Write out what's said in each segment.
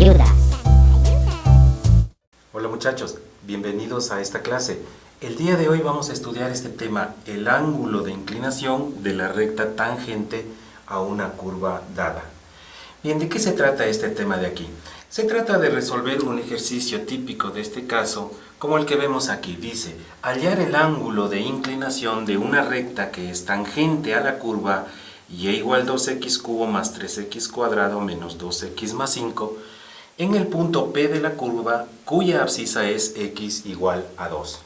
ayudas. Hola muchachos, bienvenidos a esta clase. El día de hoy vamos a estudiar este tema, el ángulo de inclinación de la recta tangente a una curva dada. Bien, ¿de qué se trata este tema de aquí? Se trata de resolver un ejercicio típico de este caso, como el que vemos aquí. Dice, hallar el ángulo de inclinación de una recta que es tangente a la curva y igual 2x cubo más 3x cuadrado menos 2x más 5 en el punto P de la curva cuya abscisa es x igual a 2.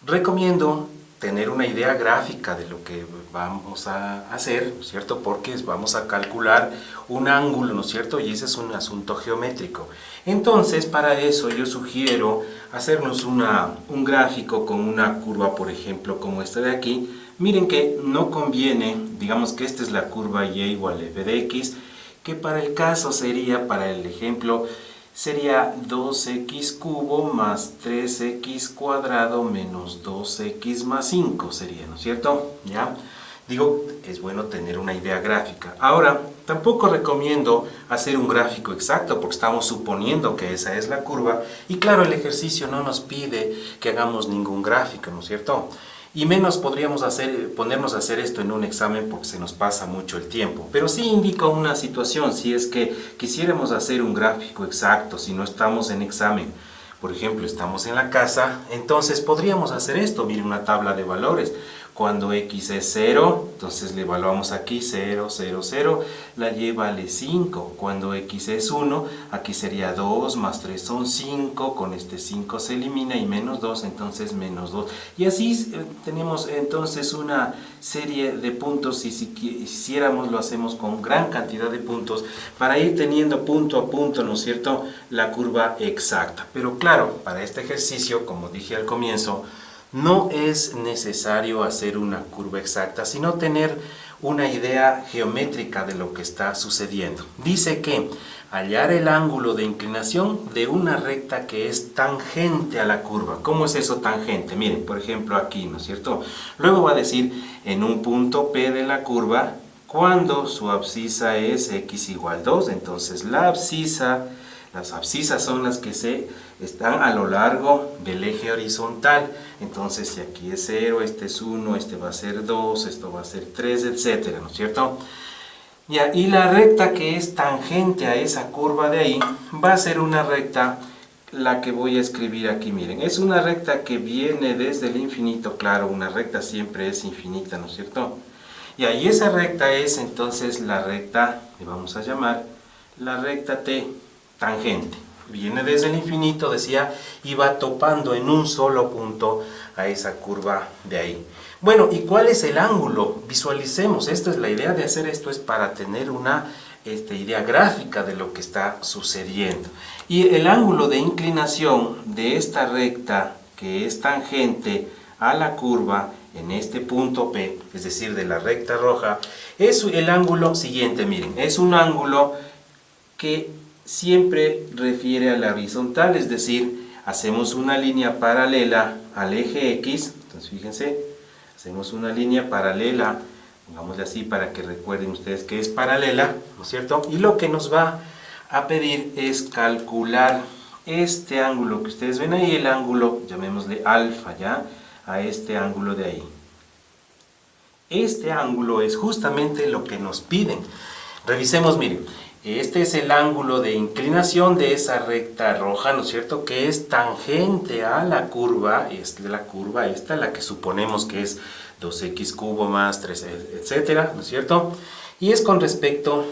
Recomiendo tener una idea gráfica de lo que vamos a hacer, ¿no es cierto? Porque vamos a calcular un ángulo, ¿no es cierto? Y ese es un asunto geométrico. Entonces, para eso yo sugiero hacernos un gráfico con una curva, por ejemplo, como esta de aquí. Miren que no conviene, digamos que esta es la curva y igual a f de x, que para el caso sería, para el ejemplo, sería 2x cubo más 3x cuadrado menos 2x más 5 sería, ¿no es cierto? ¿Ya? Digo, es bueno tener una idea gráfica. Ahora, tampoco recomiendo hacer un gráfico exacto porque estamos suponiendo que esa es la curva y claro, el ejercicio no nos pide que hagamos ningún gráfico, ¿no es cierto? Y menos podríamos ponernos a hacer esto en un examen porque se nos pasa mucho el tiempo. Pero sí indica una situación, si es que quisiéramos hacer un gráfico exacto, si no estamos en examen, por ejemplo, estamos en la casa, entonces podríamos hacer esto, mire una tabla de valores. Cuando x es 0, entonces le evaluamos aquí 0, 0, 0, la y vale 5. Cuando x es 1, aquí sería 2, más 3 son 5, con este 5 se elimina y menos 2, entonces menos 2. Y así tenemos entonces una serie de puntos y si quisiéramos lo hacemos con gran cantidad de puntos para ir teniendo punto a punto, ¿no es cierto?, la curva exacta. Pero claro, para este ejercicio, como dije al comienzo, no es necesario hacer una curva exacta, sino tener una idea geométrica de lo que está sucediendo. Dice que hallar el ángulo de inclinación de una recta que es tangente a la curva. ¿Cómo es eso tangente? Miren, por ejemplo aquí, ¿no es cierto? Luego va a decir en un punto P de la curva cuando su abscisa es x igual 2. Entonces las abscisas son las que están a lo largo del eje horizontal. Entonces si aquí es 0, este es 1, este va a ser 2, esto va a ser 3, etcétera, ¿no es cierto? Ya, y la recta que es tangente a esa curva de ahí va a ser una recta, la que voy a escribir aquí, miren, es una recta que viene desde el infinito. Claro, una recta siempre es infinita, ¿no es cierto? Y ahí esa recta es entonces la recta, le vamos a llamar la recta T tangente. Viene desde el infinito, decía, y va topando en un solo punto a esa curva de ahí. Bueno, ¿y cuál es el ángulo? Visualicemos, esto es la idea de hacer esto, es para tener una idea gráfica de lo que está sucediendo. Y el ángulo de inclinación de esta recta que es tangente a la curva en este punto P, es decir, de la recta roja, es el ángulo siguiente, miren, es un ángulo que siempre refiere a la horizontal, es decir, hacemos una línea paralela al eje X, entonces fíjense, hacemos una línea paralela, pongámosle así para que recuerden ustedes que es paralela, ¿no es cierto? Y lo que nos va a pedir es calcular este ángulo que ustedes ven ahí, el ángulo, llamémosle alfa, ¿ya? A este ángulo de ahí. Este ángulo es justamente lo que nos piden. Revisemos, miren. Este es el ángulo de inclinación de esa recta roja, ¿no es cierto?, que es tangente a la curva, es la curva esta, la que suponemos que es 2x cubo más 3, etcétera, ¿no es cierto? Y es con respecto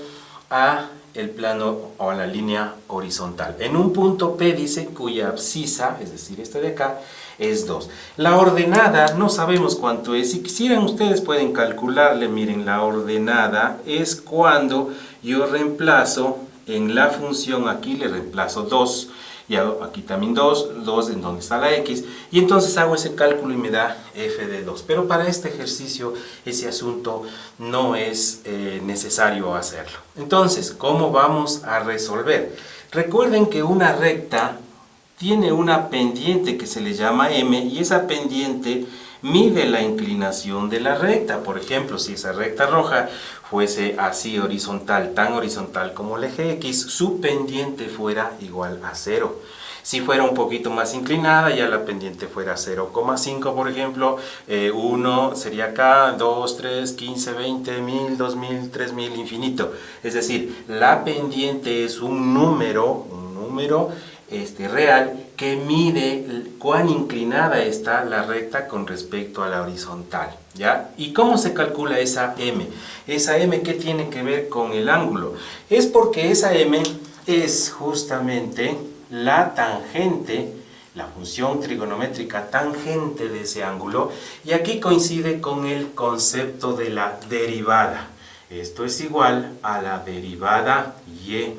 a el plano o a la línea horizontal. En un punto P dice cuya abscisa, es decir, esta de acá, es 2. La ordenada no sabemos cuánto es. Si quisieran ustedes pueden calcularle. Miren, la ordenada es cuando yo reemplazo en la función, aquí le reemplazo 2 y hago aquí también 2 en donde está la x, y entonces hago ese cálculo y me da f de 2. Pero para este ejercicio ese asunto no es necesario hacerlo. Entonces, ¿cómo vamos a resolver? Recuerden que una recta tiene una pendiente que se le llama m, y esa pendiente mide la inclinación de la recta. Por ejemplo, si esa recta roja fuese así horizontal, tan horizontal como el eje X, su pendiente fuera igual a 0. Si fuera un poquito más inclinada, ya la pendiente fuera 0,5, por ejemplo, 1 sería acá, 2, 3, 15, 20, 1000, 2000, 3000, infinito. Es decir, la pendiente es un número real que mide cuán inclinada está la recta con respecto a la horizontal, ¿ya? ¿Y cómo se calcula esa m? Esa m, ¿qué tiene que ver con el ángulo? Es porque esa m es justamente la tangente, la función trigonométrica tangente de ese ángulo, y aquí coincide con el concepto de la derivada. Esto es igual a la derivada y',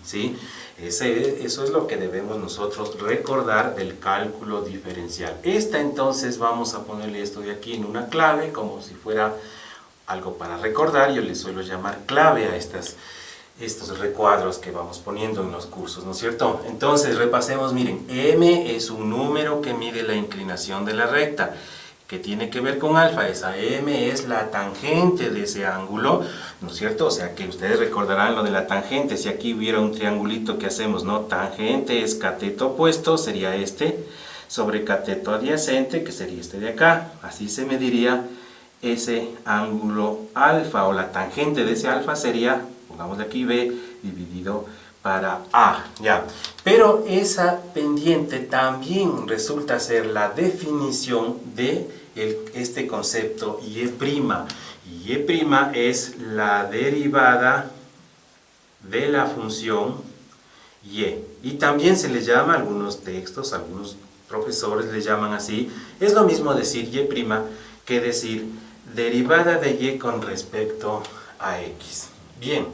¿sí? Eso es lo que debemos nosotros recordar del cálculo diferencial. Entonces vamos a ponerle esto de aquí en una clave, como si fuera algo para recordar. Yo le suelo llamar clave a estos recuadros que vamos poniendo en los cursos, ¿no es cierto? Entonces repasemos, miren, m es un número que mide la inclinación de la recta, que tiene que ver con alfa. Esa m es la tangente de ese ángulo, ¿no es cierto? O sea que ustedes recordarán lo de la tangente. Si aquí hubiera un triangulito que hacemos, ¿no? Tangente es cateto opuesto, sería este, sobre cateto adyacente, que sería este de acá. Así se mediría ese ángulo alfa, o la tangente de ese alfa sería, pongamos aquí b, dividido para a, ¿ya? Pero esa pendiente también resulta ser la definición de este concepto y'. Y' es la derivada de la función y. Y también se le llama, algunos textos, algunos profesores le llaman así, es lo mismo decir y' que decir derivada de y con respecto a x. Bien,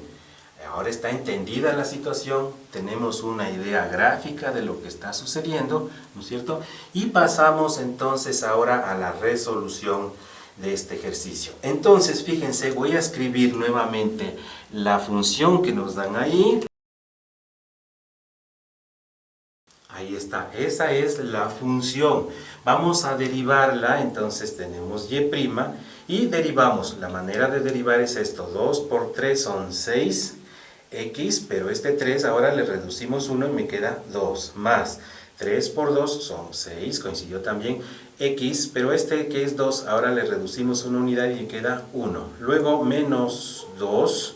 ahora está entendida la situación, tenemos una idea gráfica de lo que está sucediendo, ¿no es cierto? Y pasamos entonces ahora a la resolución de este ejercicio. Entonces, fíjense, voy a escribir nuevamente la función que nos dan ahí. Ahí está, esa es la función. Vamos a derivarla, entonces tenemos y' y derivamos. La manera de derivar es esto: 2 por 3 son 6. X, pero este 3 ahora le reducimos 1 y me queda 2, más 3 por 2 son 6, coincidió también X, pero este que es 2 ahora le reducimos una unidad y me queda 1. Luego menos 2,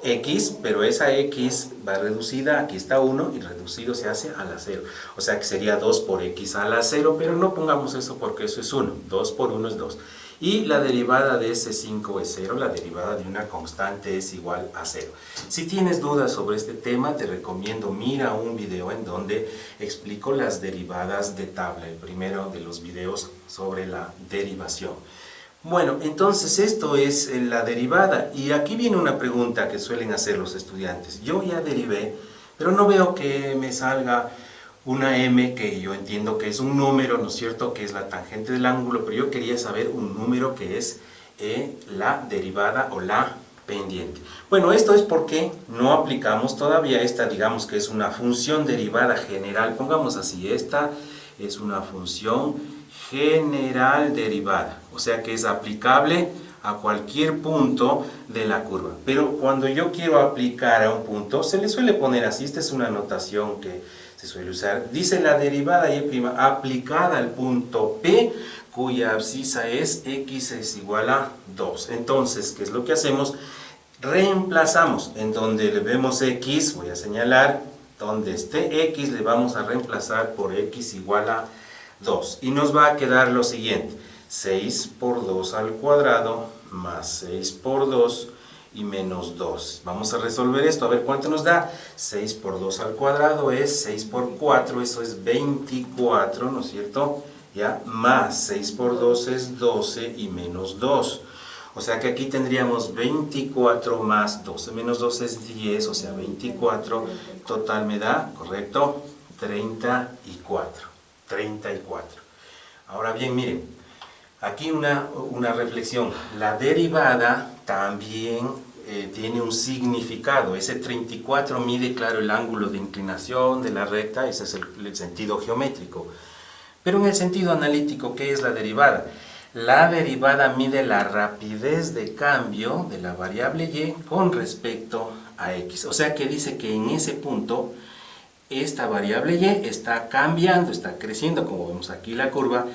X, pero esa X va reducida, aquí está 1 y reducido se hace a la 0. O sea que sería 2 por X a la 0, pero no pongamos eso porque eso es 1. 2 por 1 es 2. Y la derivada de ese 5 es 0, la derivada de una constante es igual a 0. Si tienes dudas sobre este tema, te recomiendo, mira un video en donde explico las derivadas de tabla, el primero de los videos sobre la derivación. Bueno, entonces esto es la derivada, y aquí viene una pregunta que suelen hacer los estudiantes. Yo ya derivé, pero no veo que me salga una m, que yo entiendo que es un número, ¿no es cierto?, que es la tangente del ángulo, pero yo quería saber un número que es la derivada o la pendiente. Bueno, esto es porque no aplicamos todavía esta, digamos que es una función derivada general, pongamos así, esta es una función general derivada, o sea que es aplicable a cualquier punto de la curva. Pero cuando yo quiero aplicar a un punto, se le suele poner así, esta es una notación que se suele usar, dice la derivada y' aplicada al punto P, cuya abscisa es x es igual a 2. Entonces, ¿qué es lo que hacemos? Reemplazamos en donde le vemos x, voy a señalar, donde esté x le vamos a reemplazar por x igual a 2. Y nos va a quedar lo siguiente: 6 por 2 al cuadrado más 6 por 2 y menos 2. Vamos a resolver esto, a ver cuánto nos da. 6 por 2 al cuadrado es 6 por 4, eso es 24, ¿no es cierto? ¿Ya? Más 6 por 2 es 12 y menos 2. O sea que aquí tendríamos 24 más 12 menos 2 es 10, o sea 24, total me da, ¿correcto? 34. Ahora bien, miren, aquí una reflexión. La derivada también tiene un significado. Ese 34 mide, claro, el ángulo de inclinación de la recta, ese es el sentido geométrico. Pero en el sentido analítico, ¿qué es la derivada? La derivada mide la rapidez de cambio de la variable y con respecto a x. O sea que dice que en ese punto esta variable y está cambiando, está creciendo, como vemos aquí la curva,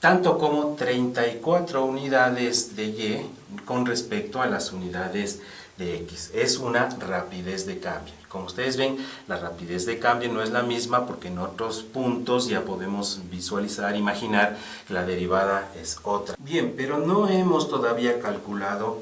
tanto como 34 unidades de y con respecto a las unidades de x. Es una rapidez de cambio. Como ustedes ven, la rapidez de cambio no es la misma porque en otros puntos ya podemos visualizar, imaginar que la derivada es otra. Bien, pero no hemos todavía calculado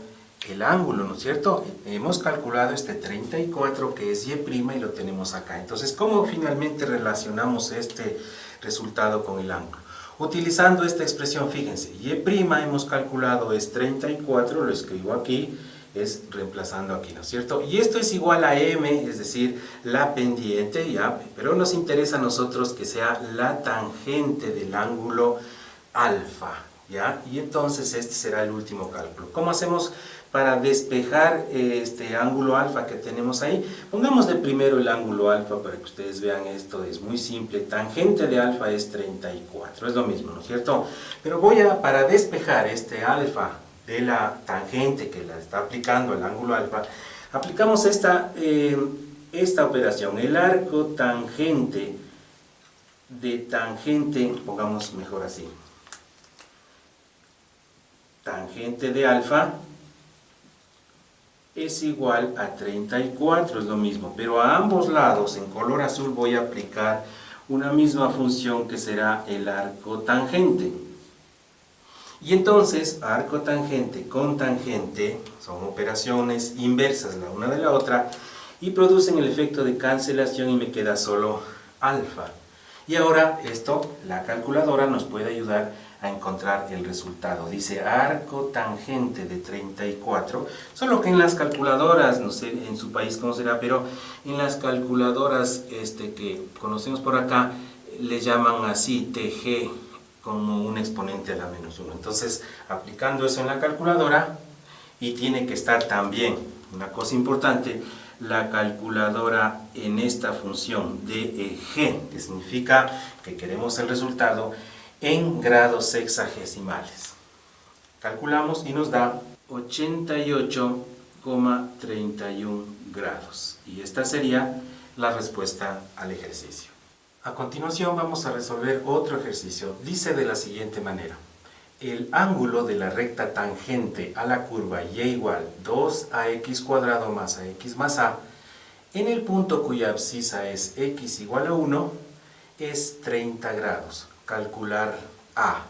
el ángulo, ¿no es cierto? Hemos calculado este 34 que es y' y lo tenemos acá. Entonces, ¿cómo finalmente relacionamos este resultado con el ángulo? Utilizando esta expresión, fíjense, y' hemos calculado es 34, lo escribo aquí, es reemplazando aquí, ¿no es cierto? Y esto es igual a m, es decir, la pendiente, ya, pero nos interesa a nosotros que sea la tangente del ángulo alfa, ¿ya? Y entonces este será el último cálculo. ¿Cómo hacemos para despejar este ángulo alfa que tenemos ahí? Pongamos de primero el ángulo alfa para que ustedes vean esto, es muy simple. Tangente de alfa es 34, es lo mismo, ¿no es cierto? Pero para despejar este alfa de la tangente que la está aplicando el ángulo alfa, aplicamos esta operación, el arco tangente de tangente, pongamos mejor así, tangente de alfa es igual a 34, es lo mismo, pero a ambos lados en color azul voy a aplicar una misma función que será el arco tangente. Y entonces, arco tangente con tangente son operaciones inversas la una de la otra y producen el efecto de cancelación y me queda solo alfa. Y ahora esto, la calculadora nos puede ayudar a encontrar el resultado. Dice arco tangente de 34, solo que en las calculadoras, no sé en su país cómo será, pero en las calculadoras que conocemos por acá, le llaman así TG, como un exponente a la menos 1. Entonces, aplicando eso en la calculadora, y tiene que estar también, una cosa importante, la calculadora en esta función de g, que significa que queremos el resultado en grados sexagesimales. Calculamos y nos da 88,31 grados. Y esta sería la respuesta al ejercicio. A continuación vamos a resolver otro ejercicio. Dice de la siguiente manera: el ángulo de la recta tangente a la curva y igual 2ax² más ax más a en el punto cuya abscisa es x igual a 1 es 30 grados. Calcular a.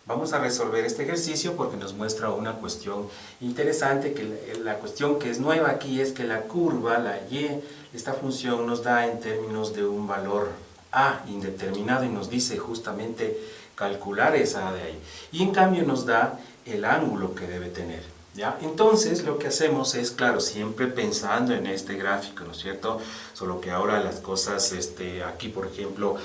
Vamos a resolver este ejercicio porque nos muestra una cuestión interesante, que la cuestión que es nueva aquí es que la curva, la y, esta función nos da en términos de un valor a indeterminado y nos dice justamente calcular esa a de ahí. Y en cambio nos da el ángulo que debe tener, ¿ya? Entonces lo que hacemos es, claro, siempre pensando en este gráfico, ¿no es cierto? Solo que ahora las cosas, aquí por ejemplo,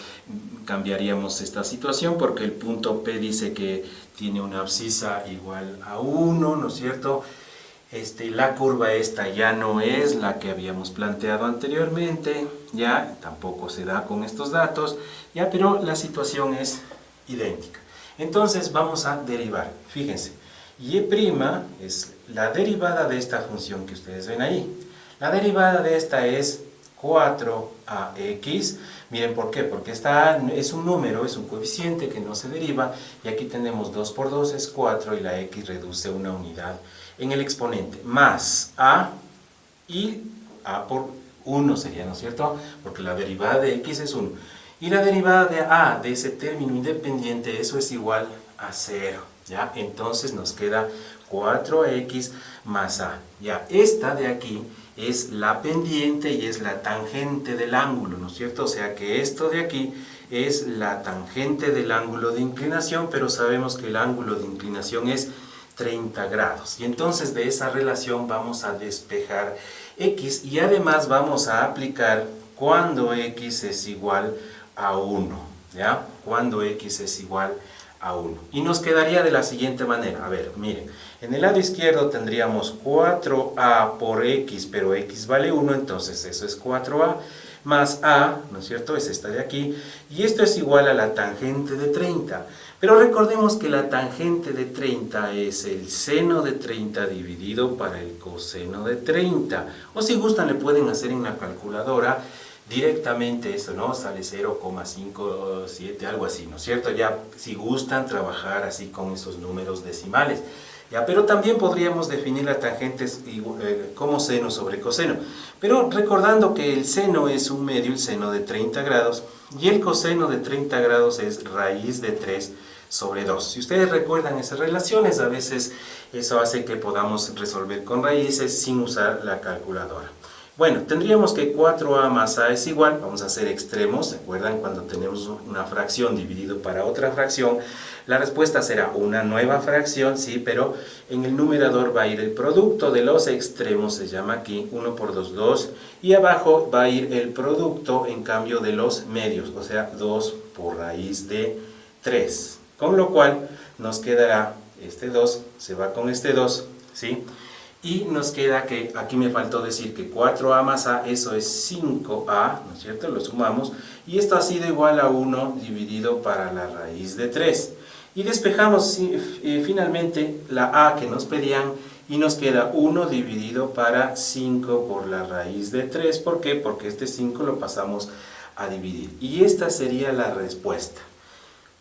cambiaríamos esta situación porque el punto P dice que tiene una abscisa igual a 1, ¿no es cierto? La curva esta ya no es la que habíamos planteado anteriormente, ya tampoco se da con estos datos, ya, pero la situación es idéntica. Entonces vamos a derivar. Fíjense, y' es la derivada de esta función que ustedes ven ahí. La derivada de esta es 4ax. Miren por qué, porque esta es un número, es un coeficiente que no se deriva, y aquí tenemos 2 por 2 es 4 y la x reduce una unidad en el exponente, más a, y a por 1 sería, ¿no es cierto? Porque la derivada de x es 1. Y la derivada de a, de ese término independiente, eso es igual a 0, ¿ya? Entonces nos queda 4x más a, ¿ya? Esta de aquí es la pendiente y es la tangente del ángulo, ¿no es cierto? O sea que esto de aquí es la tangente del ángulo de inclinación, pero sabemos que el ángulo de inclinación es 30 grados. Y entonces de esa relación vamos a despejar x y además vamos a aplicar cuando x es igual a 1, ¿ya? Cuando x es igual a 1. Y nos quedaría de la siguiente manera. A ver, miren, en el lado izquierdo tendríamos 4a por x, pero x vale 1, entonces eso es 4a más a, ¿no es cierto? Es esta de aquí, y esto es igual a la tangente de 30. Pero recordemos que la tangente de 30 es el seno de 30 dividido para el coseno de 30. O si gustan le pueden hacer en la calculadora directamente eso, ¿no? Sale 0,57, algo así, ¿no es cierto? Ya si gustan trabajar así con esos números decimales. Ya, pero también podríamos definir la tangente como seno sobre coseno. Pero recordando que el seno es un medio, el seno de 30 grados, y el coseno de 30 grados es raíz de 3 sobre 2. Si ustedes recuerdan esas relaciones, a veces eso hace que podamos resolver con raíces sin usar la calculadora. Bueno, tendríamos que 4a más a es igual, vamos a hacer extremos, ¿se acuerdan? Cuando tenemos una fracción dividido para otra fracción, la respuesta será una nueva fracción, sí, pero en el numerador va a ir el producto de los extremos, se llama aquí 1 por 2, 2, y abajo va a ir el producto en cambio de los medios, o sea, 2 por raíz de 3, con lo cual nos quedará este 2, se va con este 2, ¿sí? Y nos queda que, aquí me faltó decir que 4a más a, eso es 5a, ¿no es cierto? Lo sumamos, y esto ha sido igual a 1 dividido para la raíz de 3. Y despejamos finalmente la a que nos pedían, y nos queda 1 dividido para 5 por la raíz de 3. ¿Por qué? Porque este 5 lo pasamos a dividir. Y esta sería la respuesta.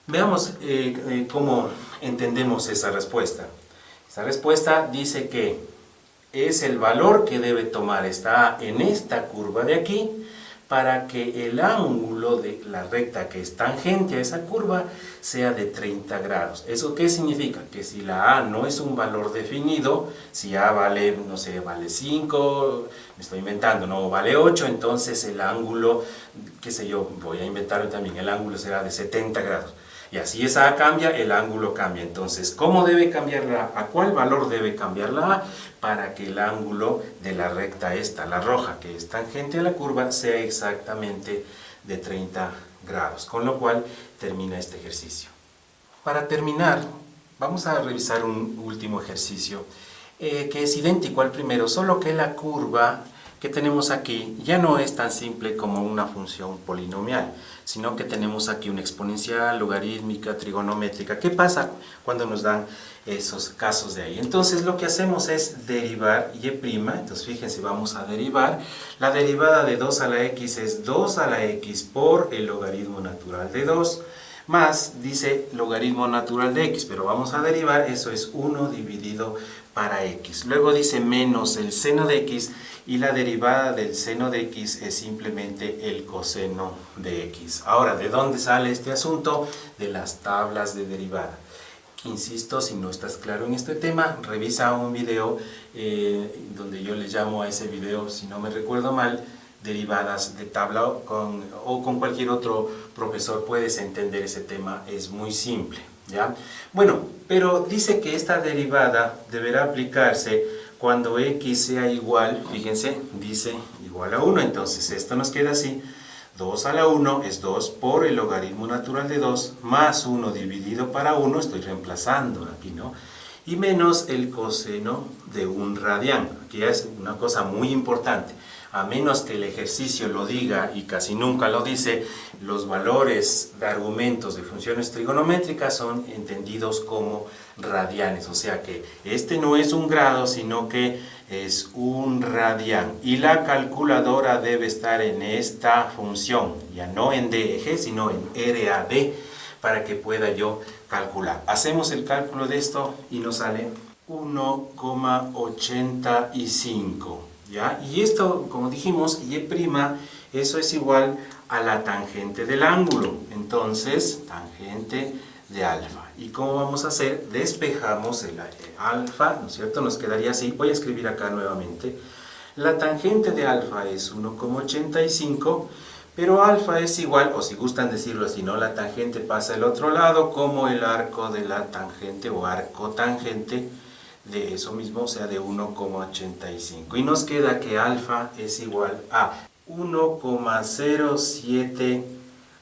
Veamos cómo entendemos esa respuesta. Esa respuesta dice que es el valor que debe tomar esta A en esta curva de aquí para que el ángulo de la recta que es tangente a esa curva sea de 30 grados. ¿Eso qué significa? Que si la A no es un valor definido, si A vale, no sé, vale 5, me estoy inventando, no, vale 8, entonces el ángulo, qué sé yo, voy a inventarlo también, el ángulo será de 70 grados. Y así esa A cambia, el ángulo cambia. Entonces, ¿cómo debe cambiar la A? ¿A cuál valor debe cambiar la A? Para que el ángulo de la recta esta, la roja, que es tangente a la curva, sea exactamente de 30 grados. Con lo cual, termina este ejercicio. Para terminar, vamos a revisar un último ejercicio, que es idéntico al primero, solo que la curva que tenemos aquí ya no es tan simple como una función polinomial, sino que tenemos aquí una exponencial, logarítmica, trigonométrica. ¿Qué pasa cuando nos dan esos casos de ahí? Entonces lo que hacemos es derivar y', entonces fíjense, vamos a derivar. La derivada de 2 a la x es 2 a la x por el logaritmo natural de 2, más, dice logaritmo natural de x, pero vamos a derivar, eso es 1 dividido para x. Luego dice menos el seno de x, y la derivada del seno de x es simplemente el coseno de x. Ahora, ¿de dónde sale este asunto? De las tablas de derivada. Insisto, si no estás claro en este tema, revisa un video donde yo le llamo a ese video, si no me recuerdo mal, derivadas de tabla, o con cualquier otro profesor puedes entender ese tema, es muy simple, ¿ya? Bueno, pero dice que esta derivada deberá aplicarse cuando x sea igual, fíjense, dice igual a 1, entonces esto nos queda así, 2 a la 1 es 2 por el logaritmo natural de 2, más 1 dividido para 1, estoy reemplazando aquí, ¿no? Y menos el coseno de un radián. Aquí es una cosa muy importante. A menos que el ejercicio lo diga, y casi nunca lo dice, los valores de argumentos de funciones trigonométricas son entendidos como radianes. O sea que este no es un grado, sino que es un radián. Y la calculadora debe estar en esta función, ya no en d eje, sino en RAD, para que pueda yo calcular. Hacemos el cálculo de esto y nos sale 1,85. ¿Ya? Y esto, como dijimos, y', eso es igual a la tangente del ángulo. Entonces, tangente de alfa. ¿Y cómo vamos a hacer? Despejamos el alfa, ¿no es cierto? Nos quedaría así. Voy a escribir acá nuevamente. La tangente de alfa es 1,85, pero alfa es igual, o si gustan decirlo así, ¿no? La tangente pasa al otro lado, como el arco de la tangente o arco tangente de eso mismo, o sea, de 1,85. Y nos queda que alfa es igual a 1,07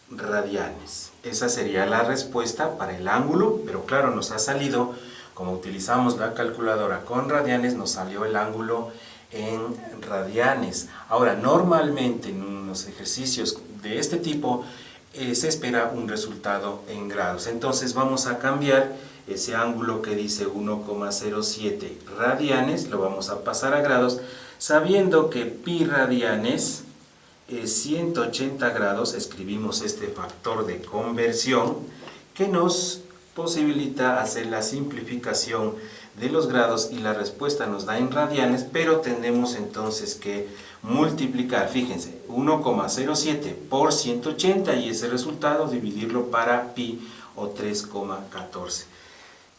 radianes. Esa sería la respuesta para el ángulo, pero claro, nos ha salido, como utilizamos la calculadora con radianes, nos salió el ángulo en radianes. Ahora, normalmente en unos ejercicios de este tipo, se espera un resultado en grados. Entonces vamos a cambiar ese ángulo que dice 1,07 radianes, lo vamos a pasar a grados, sabiendo que pi radianes es 180 grados. Escribimos este factor de conversión que nos posibilita hacer la simplificación de los grados, y la respuesta nos da en radianes, pero tenemos entonces que multiplicar, fíjense, 1,07 por 180 y ese resultado dividirlo para pi, o 3,14.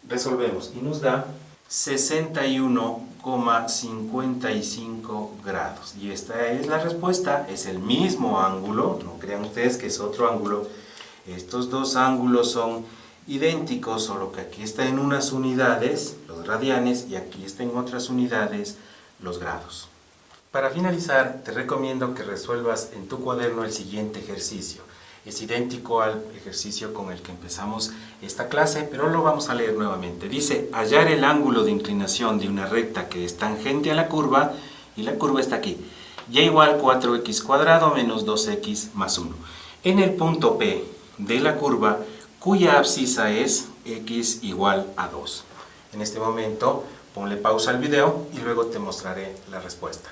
Resolvemos y nos da 61,55 grados, y esta es la respuesta. Es el mismo ángulo, no crean ustedes que es otro ángulo. Estos dos ángulos son idénticos, solo que aquí está en unas unidades los radianes y aquí está en otras unidades los grados. Para finalizar, te recomiendo que resuelvas en tu cuaderno el siguiente ejercicio. Es idéntico al ejercicio con el que empezamos esta clase, pero lo vamos a leer nuevamente. Dice: hallar el ángulo de inclinación de una recta que es tangente a la curva, y la curva está aquí, y igual 4x cuadrado menos 2x más 1. En el punto P de la curva, cuya abscisa es x igual a 2. En este momento, ponle pausa al video y luego te mostraré la respuesta.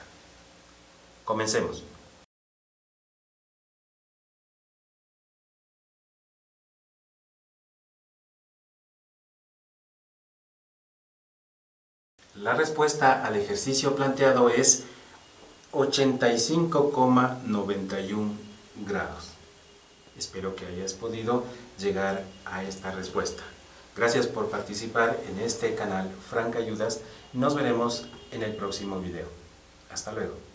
Comencemos. La respuesta al ejercicio planteado es 85,91 grados. Espero que hayas podido llegar a esta respuesta. Gracias por participar en este canal Frank Ayudas y nos veremos en el próximo video. Hasta luego.